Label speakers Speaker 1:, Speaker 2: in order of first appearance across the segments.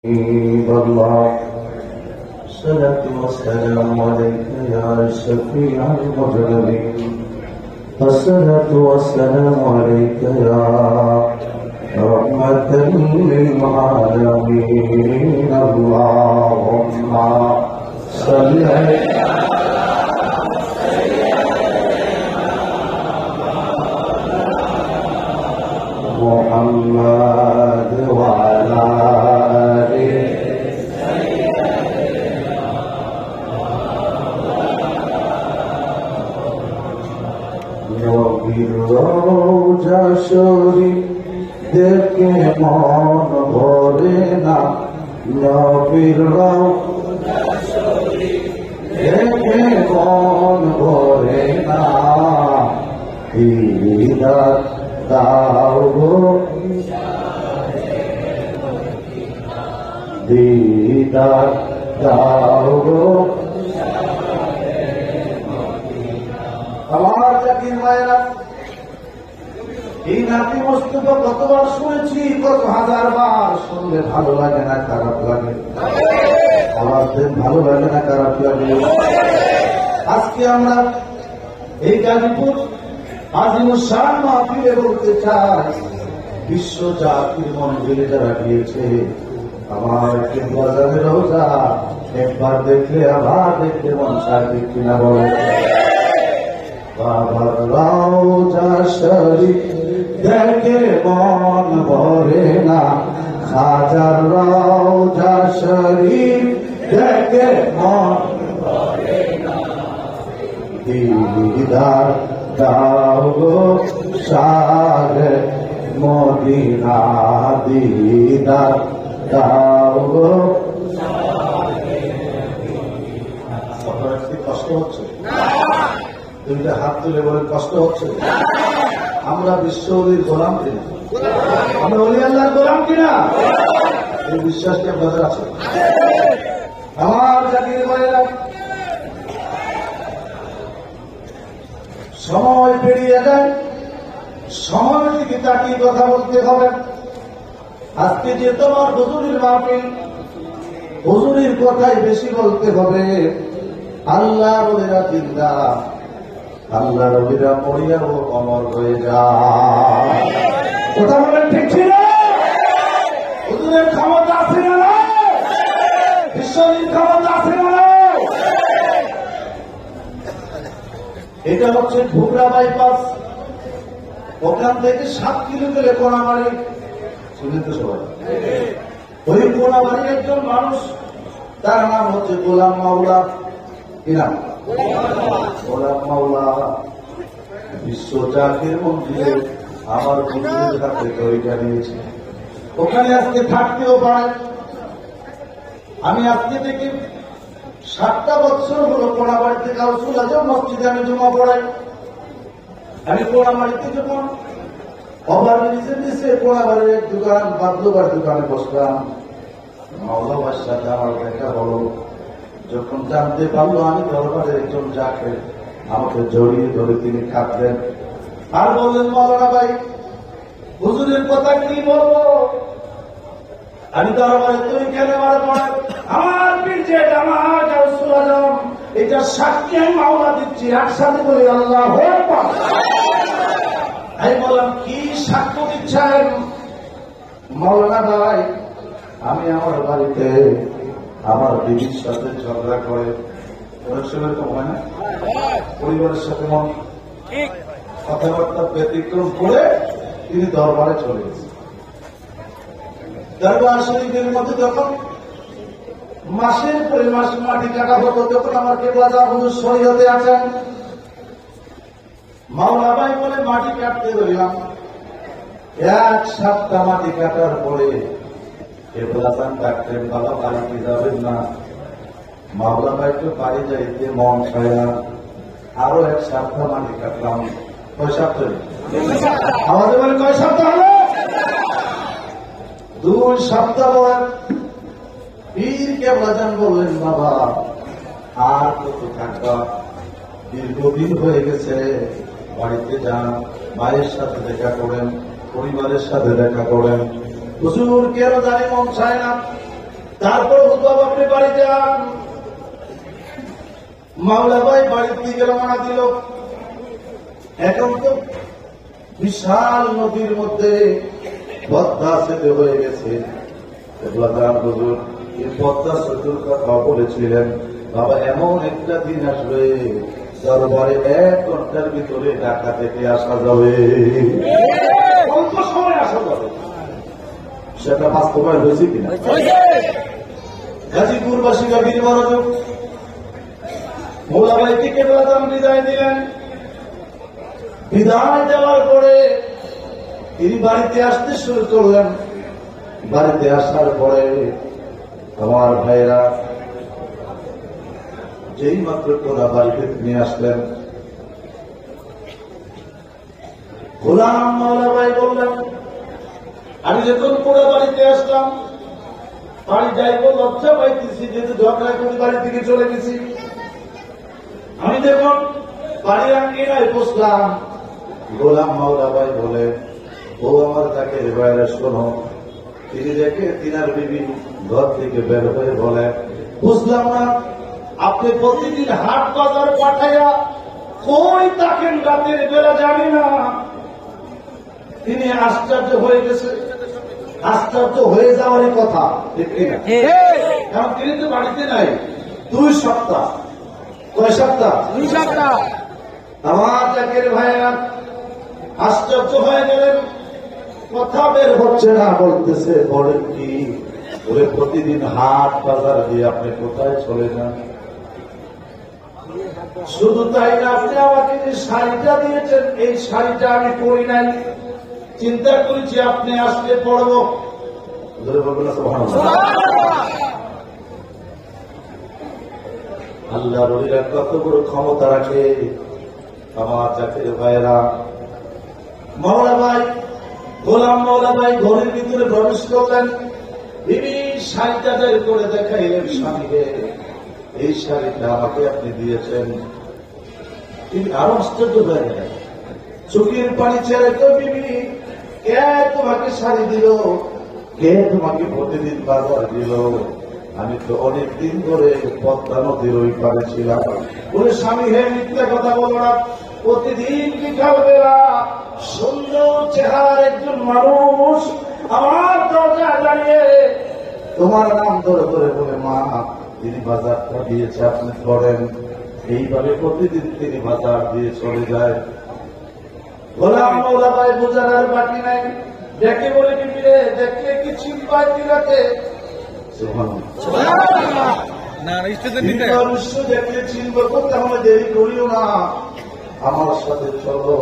Speaker 1: الله الصلاة والسلام عليك يا شفيع المذنبين الصلاة والسلام عليك يا رحمة للعالمين اللهم صل على محمد وعلى রোজা শরীফ দেখে মন ভরে না নবীর রোজা শরীফ দেখে মন ভরে না দিদার দাও গো দিদার দাও গো আমার জাতির মায়েরা এই নাতি বস্তুকে কতবার শুনেছি, কত হাজার বার শুনলে ভালো লাগে না খারাপ লাগে, আওয়াজ দেন ভালো লাগে না খারাপ লাগে। আজকে আমরা এই গাজীপুর আজিমুসান মাহফিলে বলতে চাই, বিশ্ব জাতির মঞ্জিলে যারা গিয়েছে আমার বাজারে রোজা একবার দেখলে আবার দেখতে মন চায় কিনা বলে। বাবার রওজা শরীফ দেখে মন ভরে না, খাজার রওজা শরীফ দেখে মন ভরে না, দিদার দাও গো শাহে মদিনা দিদার দাও গো। কষ্ট হচ্ছে? দুইটা হাত তুলে বলে কষ্ট হচ্ছে? আমরা বিশ্ব অলির গোলাম কিনা? আমরা অলি আল্লাহর গোলাম কিনা? এই বিশ্বাস কি আপনাদের আছে? আমার জাতির ভাইয়েরা, সময় পেরিয়ে যায়, সময় থেকে তাকিয়ে কথা বলতে হবে। আজকে যে তোমার হুজুরের মাহফিল, হুজুরের কথাই বেশি বলতে হবে। আল্লাহ ওদেরা জিন্দা, আল্লাহ রবিরা মরিয়া ও অমর হয়ে যায়। কথা বলেন ঠিক ছিল? হুজুরের ক্ষমতা আছে না? বিশ্বজিৎ ক্ষমতা আছে না? এটা হচ্ছে ঘুগরা বাইপাস, ওখান থেকে 7 কিলো গেলে কোনাবাড়ি, শুনেন তো সবাই? ওই কোনাবাড়ির একজন মানুষ, তার নাম হচ্ছে গোলাম মাওলা। কি নাম? গোলাম মাওলা। বিশ্ব জাতির মন্দিরে আমার হুজুরের হাতে তৈরি নিয়েছে, ওখানে আজকে থাকতেও পারে। আমি আজকে থেকে 7টা বছর হলো কোনাবাড়িতে কাউসুল আজম মসজিদে আমি জমা পড়াই। আমি কোনাবাড়িতে যখন ওভারব্রিজের নিচে কোনাবাড়ির এক দোকান বাদ্যবার দোকানে বসলাম, মাওলা বাবার সাথে আমার দেখা হলো। যখন জানতে পারলো আমি দরবারের একজন যাকে, আমাকে জড়িয়ে ধরে তিনি কাঁদলেন আর বললেন, মাওলানা ভাই হুজুরের কথা কি বলবো? আমি দরবারে তুমি কেন আমার পড়ে আমার পিঠে আমার গাউসুল আজম, এটা সাক্ষী আমি মাওলা দিচ্ছি, একসাথে বলি আল্লাহু আকবার। আমি বললাম, কি সাক্ষ্য দিচ্ছেন? মাওলানা ভাই, আমি আমার বাড়িতে আমার বিবির সাথে ঝগড়া করে, অনেক সময় তো হয় না, পরিবারের সাথে মন কথাবার্তা ব্যতিক্রম করে তিনি দরবারে চলে গেছেন। দরবার শরীফের মধ্যে যখন মাসের পরে মাস মাটি কাটা হতো, তখন আমার কেবলা হুজুর শরীয়তে আছেন। মাওলা ভাই বলে মাটি কাটতে গেলাম, 1 সপ্তাহ মাটি কাটার পরে কেবলাদান ডাকতেন, বাবা বাড়িতে যাবেন না? মাওলা ভাইকে বাড়ি যাইতে মন চায় না। আরো 1 সপ্তাহ মাটি কাটলাম। কয় সপ্তাহ? আমাদের বলে কয় সপ্তাহ হলো? 2 সপ্তাহ পর পীর কেবলাদান বললেন, বাবা আর কত থাকবা, দীর্ঘদিন হয়ে গেছে, বাড়িতে যান, মায়ের সাথে দেখা করেন, পরিবারের সাথে দেখা করেন। হুজুর কেন জানি মন চায় না, তারপর হুজুর আপনি বাড়ি যান। মাওলা ভাই বাড়ির দিকে রওনা দিল। এখন তো বিশাল নদীর মধ্যে পদ্মা সেতু হয়ে গেছে। হুজুর এই পদ্মা সেতুর কথা বলেছিলেন, বাবা এমন একটা দিন আসবে দরবারে 1 ঘন্টার ভিতরে ঢাকা থেকে আসা যাবে, অল্প সময় আসা যাবে। সেটা বাস্তবায়ন হয়েছে কিনা? গাজীপুরবাসীরা বীর মনোযোগ মৌলা ভাইকে কেবলাদান বিদায় দিলেন। বিদায় দেওয়ার পরে তিনি বাড়িতে আসতে শুরু করলেন। বাড়িতে আসার পরে আমার ভাইরা যেই মাত্র তোরা বাড়িতে নিয়ে আসলেন, গোলাম মাওলা ভাই বললেন, আমি যখন পুরো বাড়িতে আসলাম বাড়ি যাইব লজ্জা পাইতেছি, যেহেতু ঝগড়া করে বাড়ি থেকে চলে গেছি। আমি যখন বাড়ির আঙ্গিনায় বসলাম, গোলাম মাওলা ভাই বলে, ও আমার তাকে বাইরে শোনো। তিনি দেখে তিনার বিবি ঘর থেকে বের হয়ে বলে, বুঝলাম না আপনি প্রতিদিন হাট বাজার পাঠাইয়া কই থাকেন রাতের বেলা জানি না। তিনি আশ্চর্য হয়ে গেছে। আশ্চর্য হয়ে যাওয়ারই কথা, ঠিক কিনা? কারণ তিনি তো বাড়িতে নাই 2 সপ্তাহ। কয় সপ্তাহ? 2 সপ্তাহ। আমার জাকের ভাইরা আশ্চর্য হয়ে গেলেন, কথা বের হচ্ছে না। বলতেছে, বলেন কি, ওরে প্রতিদিন হাট বাজার দিয়ে আপনি কোথায় চলে যান? শুধু তাই না, আপনি আমাকে যে শাড়িটা দিয়েছেন এই শাড়িটা আমি পরি নাই, চিন্তা করেছি আপনি আসলে পড়বো। আল্লাহ রলিরা কত বড় ক্ষমতা রাখে। আমার জাকের ভাইরা, মাওলা ভাই গোলাম মাওলা ভাই ঘরের ভিতরে প্রবেশ করলেন। বিবি শাড়িটা বের করে দেখাইলেন স্বামীকে, এই শাড়িটা আমাকে আপনি দিয়েছেন। তিনি আরো আশ্চর্য হয়ে গেলেন, চোখের পানি ছেড়ে তো, বিবি কে তোমাকে শাড়ি দিল? কে তোমাকে প্রতিদিন বাজার দিল? আমি তো অনেক দিন ধরে পদ্মা নদীর ওই পারে ছিলাম। বলে, স্বামী হে, মিথ্যা কথা বলো না। প্রতিদিন বিকাল বেলা সুন্দর চেহারার একজন মানুষ আমার দরজায় দাঁড়িয়ে তোমার নাম ধরে ধরে বলে, মা তিনি বাজারটা দিয়েছে, আপনি করেন। এইভাবে প্রতিদিন তিনি বাজার দিয়ে চলে যায়। গোলাম মাওলা ভাই বোঝার আর বাকি নাই। দেখে বলে, বিবিরে দেখলে কি চিন্তায় দিলাতে দেখলে চিনব, তাহলে দেরি করিও না, আমার সাথে চলো,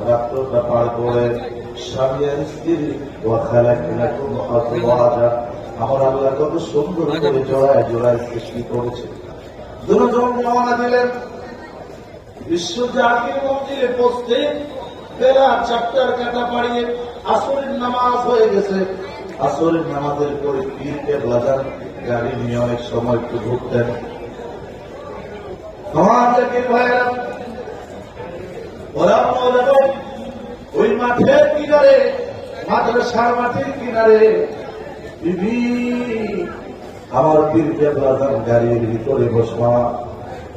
Speaker 1: রাত্রটা পার করে স্বামী আর স্ত্রী খেলা খেলা কোনো আমার আল্লাহ কত সুন্দর করে জোড়ায় জোড়ায় সৃষ্টি করেছে। দুজন রওনা দিলেন। বিশ্ব জাতির মন্দিরে পৌঁছতে বেলা 4টার কাটা পাড়িয়ে আসরের নামাজ হয়ে গেছে। আসরের নামাজের পরে পীর কেবলাদার গাড়ি নিয়ে অনেক সময় একটু ঘুরতেন। আমার জাকের ভাইয়েরা, ওরা ওই মাঠের কিনারে, মাদ্রাসার মাঠের কিনারে বিবি আমার পীর কেবলাদার গাড়ির ভিতরে বসা।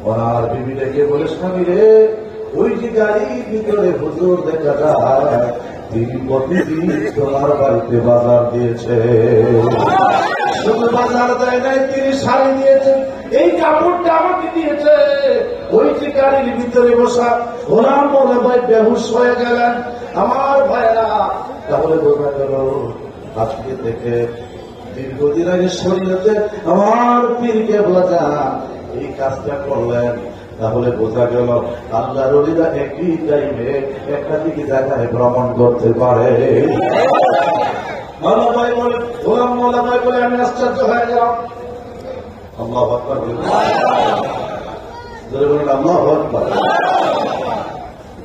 Speaker 1: ওনার বিবি ডেকে বলে, স্বামী রে, ওই যে গাড়ির ভিতরে হুজুর দেখা যায়, তিনি প্রতিদিন তোমার বাড়িতে বাজার দিয়েছে। শুধু বাজার দেয় নাই, তিনি শাড়ি দিয়েছেন, এই কাপড়টা আমাকে দিয়েছে। ওই যে গাড়ির ভিতরে বসা। গোলাম মাওলা ভাই বেহুশ হয়ে গেলেন। আমার ভাইরা, তাহলে বোঝা গেল আজকে থেকে দীর্ঘদিন আগে শরীয়তে আমার পীর কেবলাদার এই কাজটা করলেন। তাহলে বোঝা গেল আল্লাহর ওলিরা একই টাইমে একাধিক জায়গায় ভ্রমণ করতে পারে। মাওলা ভাই বলে, গোলাম মাওলা ভাই বলে, আমি আশ্চর্য হয়ে গেলাম। আল্লাহু আকবার, আল্লাহু আকবার।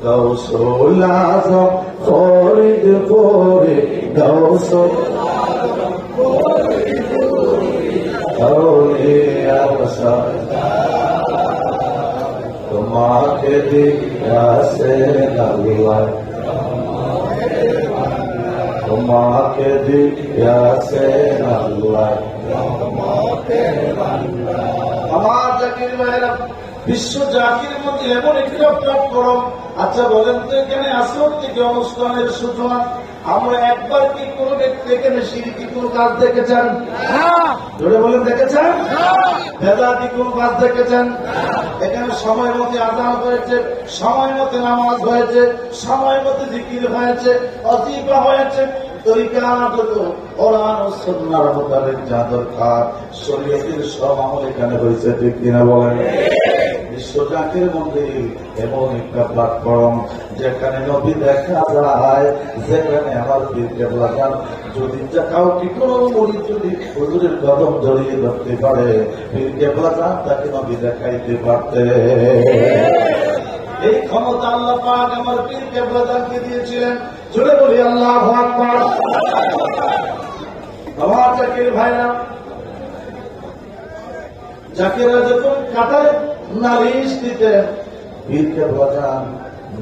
Speaker 1: গাউসুল আযম ফরিদ পরে, গাউসুল তোমাকে দিয়াছে আল্লাহ, তোমাকে দিয়াছে আল্লাহ। আমার জাকির ভাইরা, বিশ্ব জাকির মধ্যে এমন একটা প্ল্যাটফর্ম। আচ্ছা বলেন তো, এখানে আসর থেকে অনুষ্ঠানের সূচনা, আমরা একবার কি কোন ব্যক্তি এখানে শিরকি কোন কাজ দেখেছেন? জোরে বলেন, দেখেছেন? বেদাতি কোন কাজ দেখেছেন? এখানে সময় মতো আযান হয়েছে, সময় মতো নামাজ হয়েছে, সময় মতো জিকির হয়েছে, ওয়াজিফা হয়েছে, তরিকাত কোরআন ও সুন্নাহর মোতাবেক যা দরকার শরীয়তের সব আমল এখানে হয়েছে। ঠিক কিনা বলেন? বিশ্ব জাকির মধ্যে এমন একটা প্ল্যাটফর্ম যেখানে নবী দেখা যায়, যেখানে আমার পীর কেবলা যান যদি কাউকে কোনো মুরিদ যদি হুজুরের কদম জড়িয়ে ধরতে পারে, পীর কেবলা যান তাকে নবী দেখাইতে পারতে। এই ক্ষমতা আল্লাহ পাক আমার পীর কেবলা যানকে দিয়েছিলেন। জোরে বলি আল্লাহু আকবার। আমার জাকির ভাইরা, জাকিরা যখন কাটায় নালিশ দিতেন, পীর কেবলা যান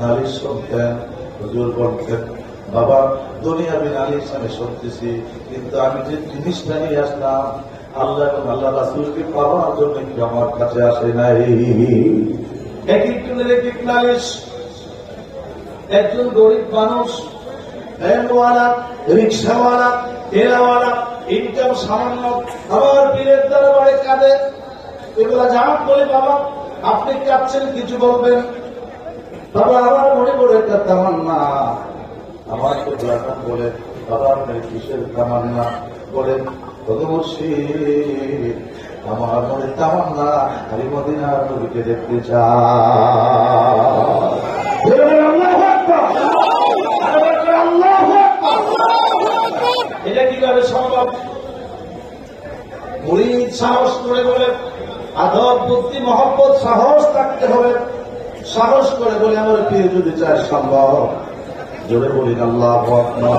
Speaker 1: নালিশ শুনতেন, হুজুর বলতেন, বাবা দুনিয়াবি নালিশ আমি শুনতেছি, কিন্তু আমি যে জিনিসটা নিয়ে আসলাম আল্লাহ এবং আল্লাহ রাসূলকে পাওয়ার জন্য কি আমার কাছে আসে নাই? এক একজনের এক এক নালিশ। একজন গরিব মানুষ, ভ্যানওয়ালা, রিক্সাওয়ালা, ঠেলাওয়ালা, ইনকাম সামান্য, আমার পীরের দরবারে কাঁদে। এগুলা জানান বলে, বাবা আপনি কাঁদছেন, কিছু বলবেন? বাবা আমার মনে করে একটা তামান্না। আমার তো ব্লাটান বলে, বাবা আপনার কিসের তামান্না? বলেন, আমার মনে তামান্না আমি মদিনার নবীকে দেখতে চাই। এটা কিভাবে সম্ভব? মুরিদ সাহস করে বলে, আদব বুদ্ধি মহব্বত সাহস থাকতে হবে। সাহস করে বলে আমার পীর যদি চায় সম্ভব। জোরে বলি আল্লাহু আকবার।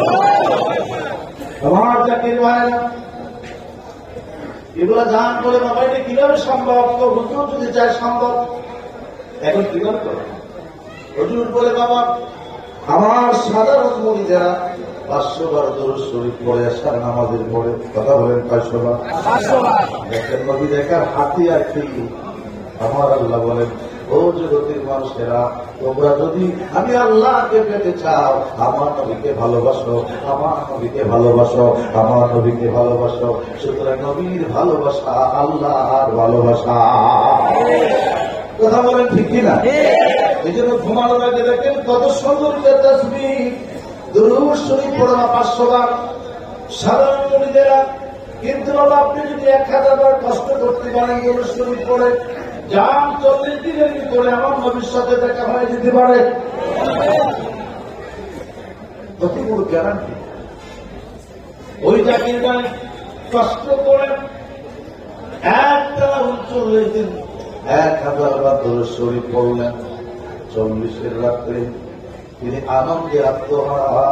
Speaker 1: আমার জাকির ভাইরা, এগুলা জান বলে, বাবা এটা কিভাবে সম্ভব? তো হুজুর যদি চায় সম্ভব। এখন কিভাবে করে? হুজুর বলে, বাবা আমার সাধারণ মুরিদেরা 500 বার দরুদ শরীফ পড়ে আসার নামাজের পরে, কথা বলেন 500 বার। দেখেন নবী দেখার হাতিয়ার কি? আমার আল্লাহ বলেন, ও জগতের মানুষেরা, তোমরা যদি আমি আল্লাহকে পেতে চাও, আমার নবীকে ভালোবাসো, আমার নবীকে ভালোবাসো, আমার নবীকে ভালোবাসো। সুতরাং নবীর ভালোবাসা আল্লাহর ভালোবাসা। কথা বলেন ঠিক কিনা? এই জন্য ঘুমানোর আগে দেখেন কত সুন্দর তাসবিহ দুরূদ শরীফ পড়া 500 বার সাধারণ মুরিদেরা। কিন্তু বাবা আপনি যদি 1000 বার কষ্ট করতে পারেন দুরূদ শরীফ পড়ে, যান 40 দিনের ভিতরে আমার নবীর সাথে দেখা হয়ে যেতে পারে। কত বড় গ্যারান্টি! ওই জাকির ভাই কষ্ট করে একটানা 39 দিন 1000 বার দরুদ শরীফ পড়লেন। 40 রাত্রে তিনি আনন্দে আত্মহারা,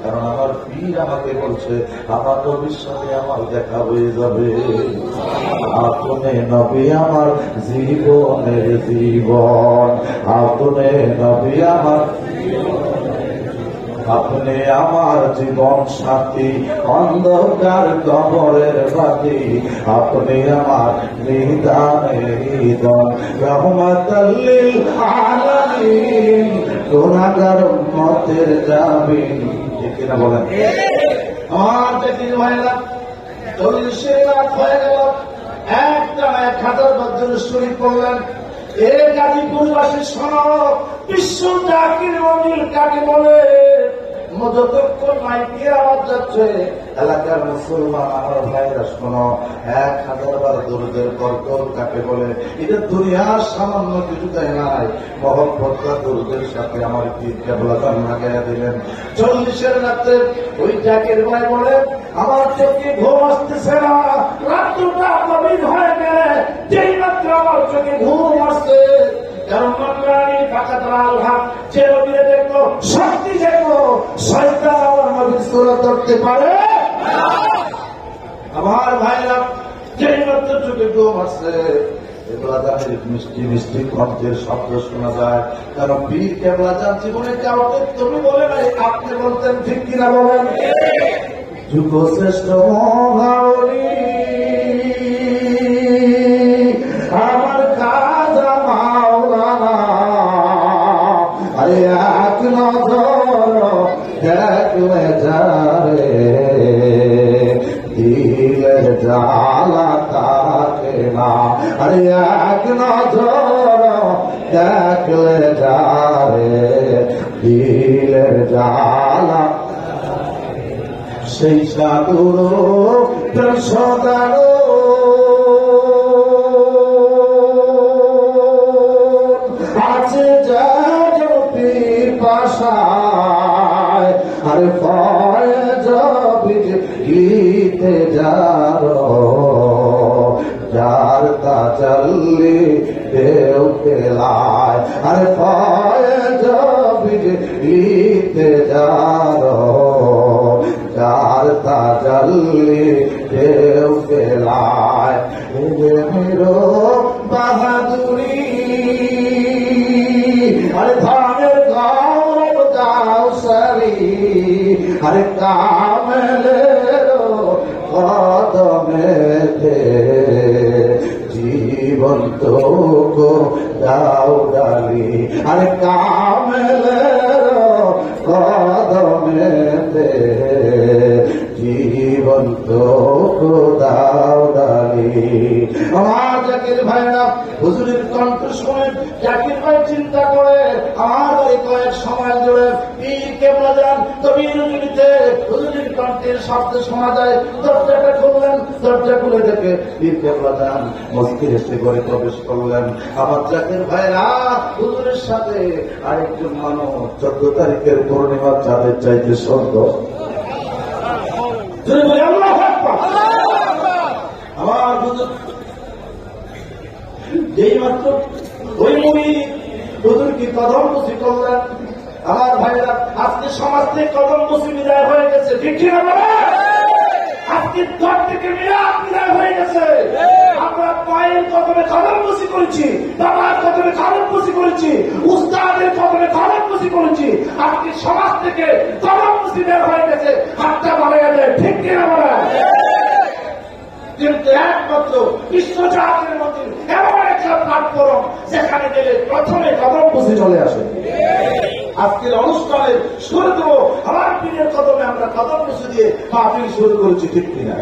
Speaker 1: কারণ আমার পীর আমাকে বলছে আমার নবীর সাথে আমার দেখা হয়ে যাবে। আপনি নবী আমার জীবনের জীবন, আপনি নবী আমার, আপনি আমার জীবন সাথী, অন্ধকার কবরের বাতি, আপনি আমার নিদানের ঈদন, রহমাতাল লিল আলামিন, গুনাহগার উম্মতের জামিন। ঠিক কিনা বলেন? আমার জাকির ভাইরা, 40 রাত হয়ে গেল, একটানা 1000 বার দরুদ শরীফ পড়লেন। এ গাজীপুরবাসী শোনো, বিশ্ব জাকির মন্দির কাকে বলে? যতক্ষণ মাইকের আওয়াজ যাচ্ছে, এলাকার মুসলমান আমার ভাইরা শোনো, 1000 বার দরুদের বরকত কাকে বলে? এটা দুনিয়ার সামান্য কিছু দেয় নাই, মহব্বতটা দরুদের সাথে আমার পীর কেবলা যান লাগাইয়া দিলেন। 40 রাত্রে ওই জাকির ভাই বলে, আমার চোখে ঘুম আসতেছে না, রাত্রটা গভীর হয়ে গেলে যেই মাত্র আমার চোখে ঘুম আসছে, কারণ মন্ডলী ফাঁকা আল্লাহ যে নবীরে দেখলো, শক্তি দেখলো, শয়তান আমার নবীর সুরত ধরতে পারে? আমার ভাইরা, যেই মাত্র চোখে ঘুম আসছে, মিষ্টি মিষ্টি কণ্ঠের শব্দ শোনা যায়, কারণ পীর কেবলা যান জীবনে কাউকে তুমি বলে নাই, আপনি বলতেন। ঠিক কিনা বলেন? যুগ শ্রেষ্ঠ মহাবলী জ্বালা থাকে না, আরে এক নজর দেখলে যারে দিলের জ্বালা, সেই সাধুর সদারো আছে যার পিপাসায়, আরে ফয়েজ গীতে যার যার তাজাল্লি দেও পেলায়, আরে ফয়েজ গীতে যার যার তাজাল্লি দেও পেলায়, মেরো বাহাদুরি, আরে ধানের গৌরব গাও সারি, আরে কামেলের কদমেতে জীবন তো দাও ডালি, আরে কামেলের কদমেতে জীবন তো দাও ডালি। আমার জাকির ভাইরা হুজুরের কণ্ঠ শুনে জাকির ভাই চিন্তা করে আমার ওই কয়েক সময় জুড়ে পীর কেবলা যান কবির জমিতে হুজুরের কণ্ঠের শব্দ শোনা যায়। দরজাটা খুললেন, দরজা খুলে দেখে পীর কেবলা যান মসজিদে এসে করে প্রবেশ করলেন। আমার জাকির ভাইরা হুজুরের সাথে আরেকজন মানুষ 14 তারিখের পূর্ণিমার চাঁদের চাইতে সুন্দর। আমার হুজুর যেই মাত্র ওই মুমিন হুজুর কি কদম বসি করলেন। আমার ভাইরা আজকে সমাজ থেকে কদম বসি বিদায় হয়ে গেছে, ঠিক কিনা বলে? আজকে ঘর থেকে বিদায় হয়ে গেছে। আমরা মায়ের কদমে কদম বসি করেছি, বাবার কদমে কদম বসি করেছি, উস্তাদের কদমে কদম বসি করেছি। আজকে সমাজ থেকে কদম বসি বিদায় হয়ে গেছে, হাতটা বলে গেছে, ঠিক কিনা বলে? কিন্তু একমাত্র বিশ্বজাতের মধ্যে এমন একটা প্ল্যাটফর্ম যেখানে গেলে প্রথমে কদম বসে চলে আসে। আজকের অনুষ্ঠানের শুরু দেবো আমার পীরের কদমে, আমরা কদম বসে দিয়ে মাহফিল শুরু করেছি, ঠিক কিনা?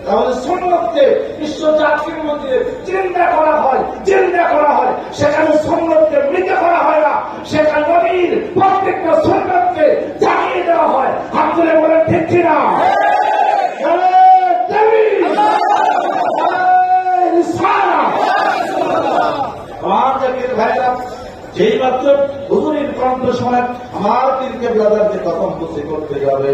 Speaker 1: তাহলে সুন্নতকে বিশ্বজাতির মধ্যে চিন্তা করা হয়, চিন্তা করা হয়, সেখানে সুন্নতকে মৃত করা হয় না, সেখানে নবীর প্রত্যেকটা সুন্নতকে জানিয়ে দেওয়া হয়। হাত তুলে বলেন, ঠিক কিনা? আমার জাতির ভাইরা যেই মাত্র হুজুরের কণ্ঠ শোনেন আমার পীর কেবলাদারকে কদম বসি করতে যাবে,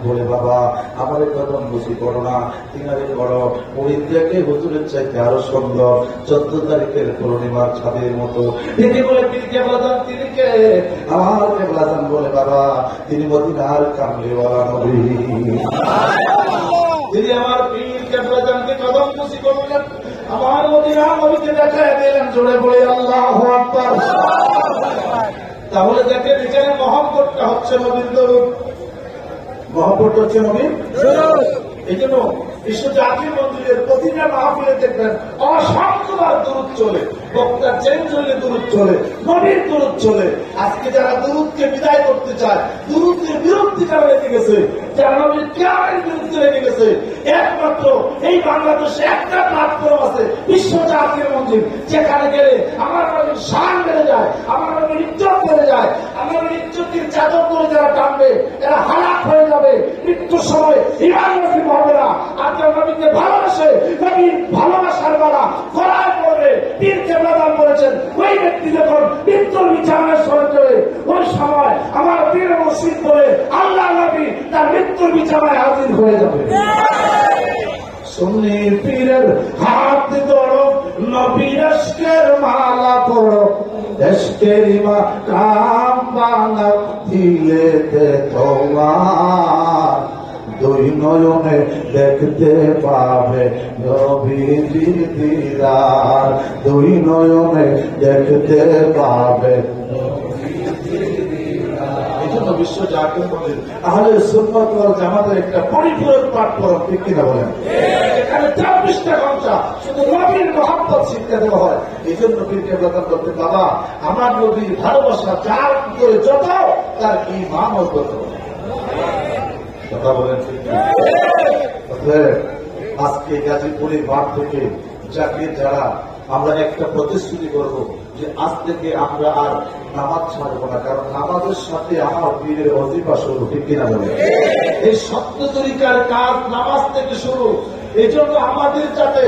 Speaker 1: বলে বাবা আমার কদম বসি করো না, তিনারে বড় মুরিদকে হুজুরের চাইতে আরো সুন্দর 14 তারিখের পূর্ণিমার ছাদের মতো দেখে বলে পীর কেবলাদার তিনি কে? আমার কেবলাদার বলে বাবা তিনি মদিনার কামলিওয়ালা নবী। তিনি আমার পীর কেবলাদারকে কদম বসি করলেন, আমার মদিনা নবীকে দেখায় দিলেন, জোরে বলে আল্লাহু আকবার। তাহলে দেখেন এখানে মহব্বতটা হচ্ছে নবীর দরুদ, মহব্বত হচ্ছে নবীর দরুদ। এই জন্য বিশ্বজাতির মন্দিরের প্রতিটা মাহফিলে দেখবেন অসংখ্যবার দরুদ চলে, বক্তা চেঞ্জ হলে দরুদ চলে, নবীর দরুদ চলে। আজকে যারা দরুদকে বিদায় করতে চায়, দরুদের বিরুদ্ধে যারা লেগে গেছে, যারা নবীর কেয়ামের বিরুদ্ধে লেগে গেছে, একমাত্র এই বাংলাদেশে একটা প্ল্যাটফর্ম আছে বিশ্বজাতির মন্দির, যেখানে গেলে আমার নবীর শান বেড়ে যায়, আমার নবীর ইজ্জত বেড়ে যায়। আমার নবীর ইজ্জতের চাদর করে যারা টানবে এরা হালাক হয়ে যাবে, মৃত্যুর সময় ইমান নসিব হবে না। আর যারা নবীকে ভালোবাসে, নবীর ভালোবাসার বেলা করার পরে পীর কেবলাদার বলেছেন ওই ব্যক্তি যখন মৃত্যুর বিছানায় শোয় যাবে, ওই সময় আমার পীর মুর্শিদ বলে আল্লাহ নবী তার মৃত্যুর বিছানায় হাজির হয়ে যাবে। সুন্নি পীরের হাত ধরো, নবীর আশকের মালা পড়ো, দেশকের মা কাম বাংলা দিলেতে তোমার দুই নয়নে দেখতে পাবে নবীজির দিদার, দুই নয়নে দেখতে পাবে। এই জন্য বিশ্বজাতির মন্দির আহলে সুন্নাত ওয়াল জামাতের একটা পরিপূরক প্ল্যাটফর্ম, ঠিক কিনা বলেন? এখানে 24টা ঘন্টা শুধু নবীর মহব্বত শিক্ষা দেওয়া হয়। এই জন্য পীর কেবলাদার করতে বাবা আমার নবীর ভালোবাসা যার করে যত তার ঈমানও তত। কথা বলেন ঠিক না? আজকে গাজীপুরের মাঠ থেকে জাকির যারা আমরা একটা প্রতিশ্রুতি করব যে আজ থেকে আমরা আর নামাজ ছাড়বো না, কারণ নামাজের সাথে আমার পীরের অজিফা শুরু, ঠিক কিনা বলে? এই সত্য তরিকার কাজ নামাজ থেকে শুরু। এই জন্য আমাদের যাতে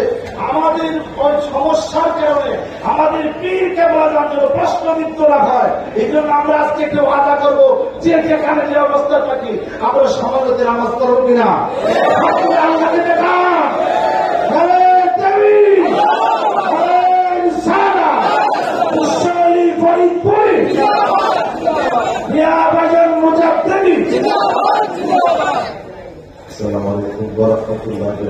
Speaker 1: আমাদের ওই সমস্যার কারণে আমাদের পীরকে বলার জন্য প্রশ্নবিদ্ধ না হয়, এই জন্য আমরা আজকে একটু আদা করবো যে যেখানে যে অবস্থা থাকি আমরা সমাজে নামাজ করবো কিনা। আল্লাহকে দেখান আসসালামু আলাইকুম ওয়া রাহমাতুল্লাহি